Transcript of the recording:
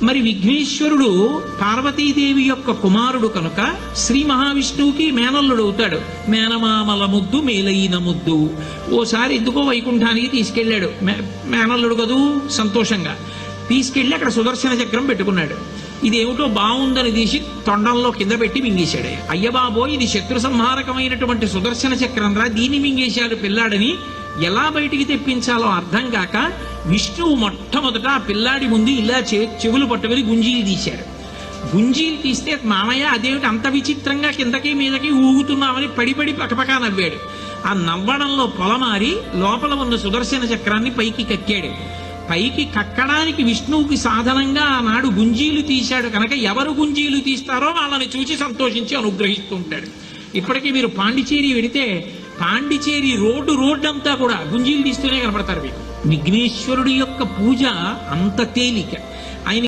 మరి విఘ్నేశ్వరుడు పార్వతీదేవి యొక్క కుమారుడు కనుక శ్రీ మహావిష్ణువుకి మేనల్లుడు అవుతాడు. మేనమామల ముద్దు మేలైన ముద్దు. ఓసారి ఎందుకో వైకుంఠానికి తీసుకెళ్లాడు, మేనల్లుడు కదూ సంతోషంగా తీసుకెళ్లి అక్కడ సుదర్శన చక్రం పెట్టుకున్నాడు. ఇదేమిటో బాగుందని తీసి తొండంలో కింద పెట్టి మింగేశాడు. అయ్యబాబో, ఇది శత్రు సంహారకమైనటువంటి సుదర్శన చక్రం రా, దీన్ని మింగేశాడు పిల్లాడని ఎలా బయటికి తెప్పించాలో అర్థం కాక విష్ణువు మొట్టమొదట ఆ పిల్లాడి ముందు ఇలా చెవులు పట్టుకుని గుంజీలు తీశాడు. గుంజీలు తీస్తే మామయ్య అదేమిటి అంత విచిత్రంగా కిందకి మీదకి ఊగుతున్నామని పడి పకపకా నవ్వాడు. ఆ నవ్వడంలో పొలమారి లోపల ఉన్న సుదర్శన చక్రాన్ని పైకి కక్కాడు. పైకి కక్కడానికి విష్ణువుకి సాధనంగా ఆనాడు గుంజీలు తీశాడు కనుక ఎవరు గుంజీలు తీస్తారో వాళ్ళని చూసి సంతోషించి అనుగ్రహిస్తూ ఉంటాడు. ఇప్పటికీ మీరు పాండిచేరి వెడితే పాండిచేరి రోడ్డు అంతా కూడా గుంజీలు తీస్తూనే కనపడతారు మీకు. విఘ్నేశ్వరుడి యొక్క పూజ అంత తేలిక. ఆయన